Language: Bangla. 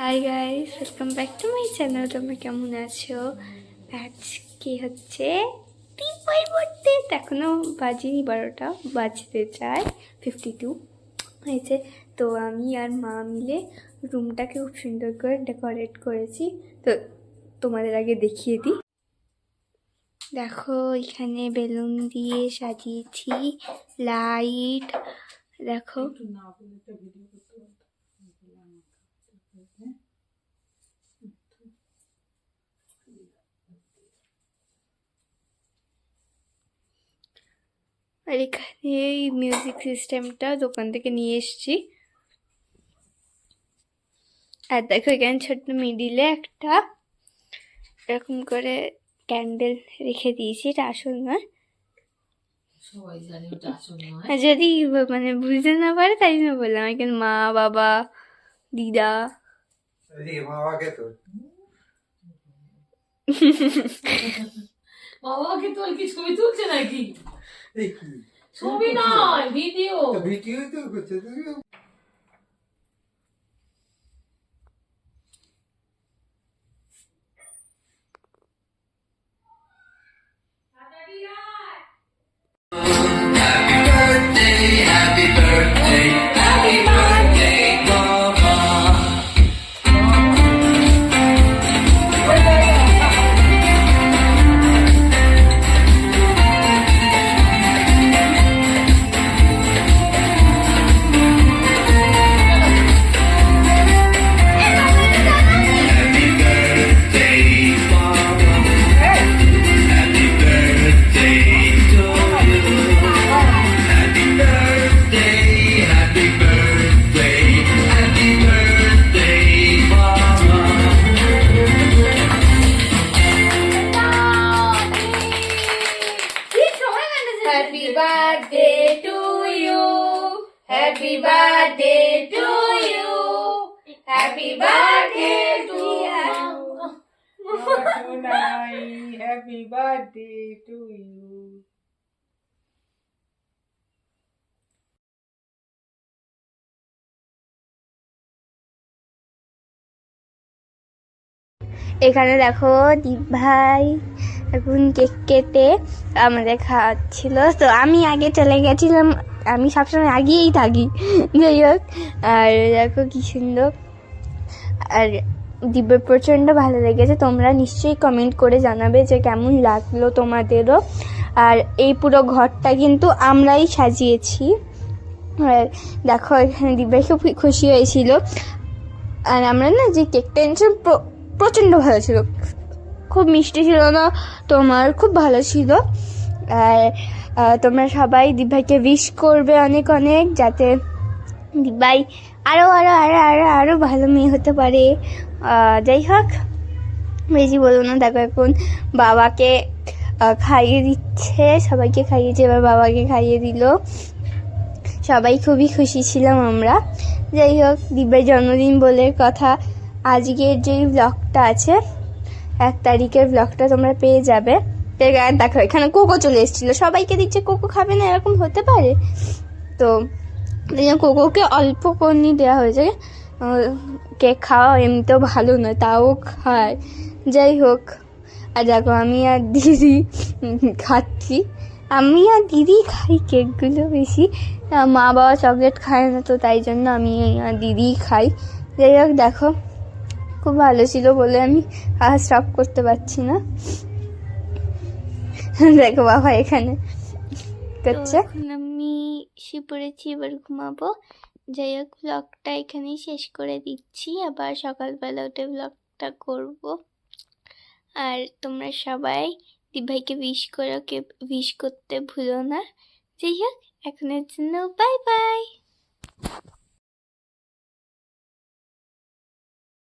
Hi guys, welcome back to my channel. তোমরা কেমন আছো? আজকে হচ্ছে দীপাই বার্থডে। এখনো বাজিনি 12টা, বাজতে চায় 52 হয়েছে। তো আমি আর মা মিলে রুমটাকে খুব সুন্দর করে ডেকোরেট করেছি। তো তোমাদের আগে দেখিয়ে দিই। দেখো, এখানে বেলুন দিয়ে সাজিয়েছি, লাইট দেখো। আর এখানে এই মিউজিক সিস্টেমটা দোকান থেকে নিয়ে এসেছি। আর দেখো, এখানে ছোট্ট মিডিলে একটা এরকম করে ক্যান্ডেল রেখে দিয়েছি। এটা আসল নয়, যদি মানে বুঝতে না পারে তাই জন্য বললাম। এখানে মা, বাবা, দিদা। বাবাকে তো কি ছবি তুলছে নাকি? ছবি নয়, ভিডিও। ভিডিও তো করছে। Happy birthday to you. Happy birthday to you. Happy birthday to you. Happy birthday to you. এখানে দেখো, দীপ ভাই এখন কেক কেটে আমাদের খাওয়াচ্ছিল। তো আমি আগে চলে গেছিলাম, আমি সবসময় আগেই থাকি। যাই হোক, আর দেখো কি সুন্দর। আর দীপের প্রচণ্ড ভালো লেগেছে। তোমরা নিশ্চয়ই কমেন্ট করে জানাবে যে কেমন লাগলো তোমাদেরও। আর এই পুরো ঘরটা কিন্তু আমরাই সাজিয়েছি। আর দেখো, এখানে দীপভাই খুব খুশি হয়েছিল। আর আমরা না যে কেকটা এনেছিলাম প্রচণ্ড ভালো ছিল, খুব মিষ্টি ছিল না তোমার, খুব ভালো ছিল। আর তোমরা সবাই দীপভাইকে উইশ করবে অনেক অনেক, যাতে দীপভাই আরও আরও আরও আরও আরও ভালো মেয়ে হতে পারে। যাই হোক, বেশি বলবো না। দেখো, এখন বাবাকে খাইয়ে দিচ্ছে, সবাইকে খাইয়েছে, এবার বাবাকে খাইয়ে দিল। সবাই খুবই খুশি ছিলাম আমরা। যাই হোক, দীপের জন্মদিন বলে কথা, আজকের যেই ব্লগটা আছে 1 তারিখের ব্লগটা তোমরা পেয়ে যাবে। দেখো, এখানে কোকো চলে এসেছিলো, সবাইকে দিচ্ছে। কোকো খাবে না এরকম হতে পারে? তো কোকোকে অল্প করে দেওয়া হয়েছে। কেক খাওয়া এমনিতেও ভালো নয়, তাও খায়। যাই হোক, আর দেখো আমি আর দিদি খাচ্ছি। আমি আর দিদি খাই কেকগুলো বেশি। মা বাবা চকলেট খায় না, তো তাই জন্য আমি আর দিদি খাই। যাই হোক, দেখো খুব ভালো ছিল বলে আমি স্টপ করতে পারছি না। দেখো বাবা এখানে করছে। আমি শুয়ে পড়েছি, এবার ঘুমাবো। যাই হোক, ব্লগটা এখানেই শেষ করে দিচ্ছি। আবার সকালবেলা উঠে ব্লগটা করব। আর তোমরা সবাই দীপভাইকে উইশ করতে ভুলো না। যাই হোক, এখনের জন্য বাই বাই।